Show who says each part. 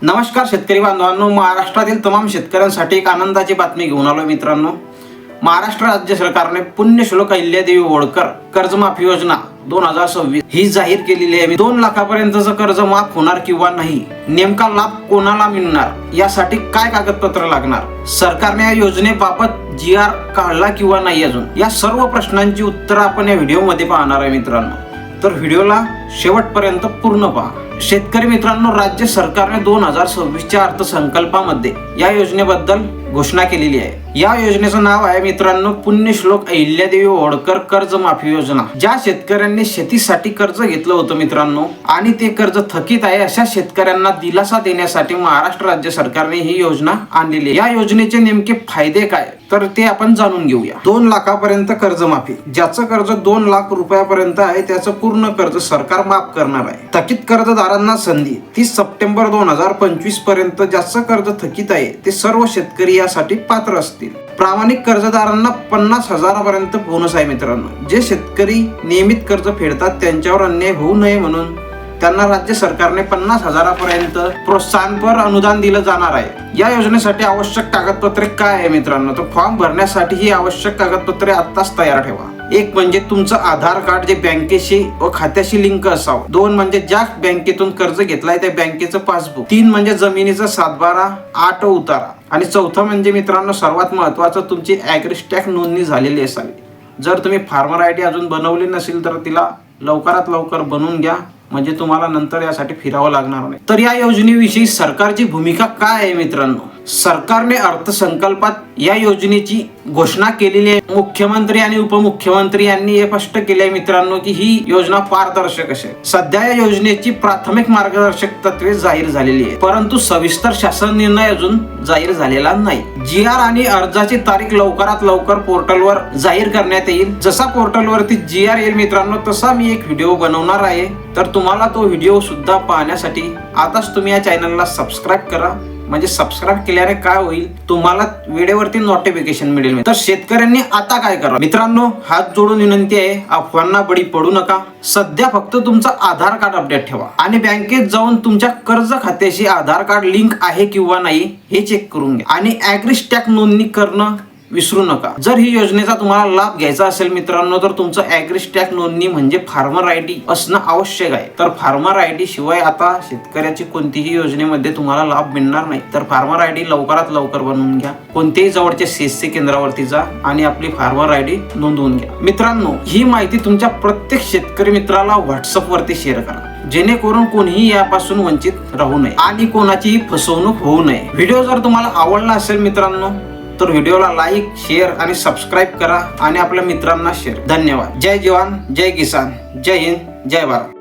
Speaker 1: नमस्कार शेतकरी बांधवांनो, महाराष्ट्रातील तमाम शेतकऱ्यांसाठी एक आनंदाची बातमी घेऊन आलो मित्रांनो। महाराष्ट्र राज्य सरकारने पुण्यश्लोक अहिल्यादेवी होळकर कर्जमाफी योजना 2026 ही जाहीर केलेली आहे। 2 लाखापर्यंतचं कर्ज माफ होणार किंवा नाही, नेमका लाभ कोणाला मिळणार, यासाठी काय कागदपत्र लागणार, सरकारने या योजनेबाबत GR काढला किंवा नाही अजून, या सर्व प्रश्नांची उत्तरं आपण या व्हिडिओमध्ये पाहणार आहे मित्रांनो। तर व्हिडिओला शेवटपर्यंत पूर्ण पहा। शेतकरी मित्रांनो, राज्य सरकारने 2026च्या अर्थसंकल्पामध्ये या योजनेबद्दल घोषणा केलेली आहे। या योजनेचं नाव आहे मित्रांनो पुण्यश्लोक अहिल्यादेवी होळकर कर्जमाफी योजना। ज्या शेतकऱ्यांनी शेतीसाठी कर्ज घेतलं होतं मित्रांनो आणि ते कर्ज थकीत आहे, अशा शेतकऱ्यांना दिलासा देण्यासाठी महाराष्ट्र राज्य सरकारने ही योजना आणलेली आहे। या योजनेचे नेमके फायदे काय, तर ते आपण जाणून घेऊया। 2 लाखापर्यंत कर्जमाफी, ज्याचं कर्ज 2 लाख रुपयापर्यंत आहे त्याचं पूर्ण कर्ज सरकार माफ करणार आहे। थकीत कर्जदारांना संधी, 30 सप्टेंबर 2025 पर्यंत ज्याचं कर्ज थकीत आहे ते सर्व शेतकरी यासाठी पात्र असतील। प्रामाणिक कर्जदारांना 50,000 पर्यंत बोनस आहे मित्रांनो। जे शेतकरी नियमित कर्ज फेडतात त्यांच्यावर अन्याय होऊ नये म्हणून त्यांना राज्य सरकारने 50,000 पर्यंत प्रोत्साहनपर अनुदान दिलं जाणार आहे। या योजनेसाठी आवश्यक कागदपत्रे काय आहे मित्रांनो, तर फॉर्म भरण्यासाठी ही आवश्यक कागदपत्रे आत्ताच तयार ठेवा। 1 म्हणजे तुमचं आधार कार्ड जे बँकेशी व खात्याशी लिंक असावं। 2 म्हणजे ज्या बँकेतून कर्ज घेतलाय त्या बँकेचं पासबुक। 3 म्हणजे जमिनीचा 7/12 8 उतारा। आणि 4थं म्हणजे मित्रांनो सर्वात महत्त्वाचं, तुमची ॲग्रिस्टॅक नोंदणी झालेली असावी। जर तुम्ही फार्मर ID अजून बनवली नसेल तर तिला लवकरात लवकर बनवून घ्या, म्हणजे तुम्हाला नंतर यासाठी फिरावं लागणार नाही। तर या योजनेविषयी सरकारची भूमिका काय आहे मित्रांनो, सरकारने अर्थसंकल्पात या योजनेची घोषणा केलेली आहे। मुख्यमंत्री आणि उपमुख्यमंत्री यांनी हे स्पष्ट केले मित्रांनो की ही योजना पारदर्शक असेल। सध्या या योजनेची प्राथमिक मार्गदर्शक तत्वे जाहीर झालेली आहे, परंतु सविस्तर शासन निर्णय अजून जाहीर झालेला नाही। GR आणि अर्जाची तारीख लवकरात लवकर पोर्टलवर जाहीर करण्यात येईल। जसा पोर्टलवरती GR येईल मित्रांनो तसा मी एक व्हिडिओ बनवणार आहे, तर तुम्हाला तो व्हिडिओ सुद्धा पाहण्यासाठी आताच तुम्ही या चॅनलला सबस्क्राईब करा। म्हणजे सबस्क्राईब केल्याने काय होईल, तुम्हाला वेळेवरती नोटिफिकेशन मिळेल। तर शेतकऱ्यांनी आता काय करा मित्रांनो, हात जोडून विनंती आहे, अफवांना बळी पडू नका। सध्या फक्त तुमचं आधार कार्ड अपडेट ठेवा आणि बँकेत जाऊन तुमच्या कर्ज खात्याशी आधार कार्ड लिंक आहे किंवा नाही हे चेक करून घ्या आणि ॲग्रिस्टॅक नोंदणी करणं विसरू नका। जर ही योजनेचा तुम्हाला लाभ घ्यायचा असेल मित्रांनो तर तुमचं ॲग्रिस्टॅक नोंदणी म्हणजे फार्मर ID असणं आवश्यक आहे। तर फार्मर ID शिवाय आता शेतकऱ्याची कोणतीही योजनेमध्ये तुम्हाला लाभ मिळणार नाही। तर फार्मर ID लवकरात लवकर बनवून घ्या। कोणत्याही जवळच्या CSC केंद्रावरती जा आणि आपली फार्मर ID नोंदवून घ्या। मित्रांनो, ही माहिती तुमच्या प्रत्येक शेतकरी मित्राला WhatsApp वरती शेअर करा, जेणेकरून कोणीही यापासून वंचित राहू नये आणि कोणाचीही फसवणूक होऊ नये। व्हिडिओ जर तुम्हाला आवडला असेल मित्रांनो तर व्हिडिओला लाईक, शेअर आणि सबस्क्राईब करा आणि आपल्या मित्रांना शेअर। धन्यवाद। जय जवान, जय किसान, जय हिंद, जय भारत।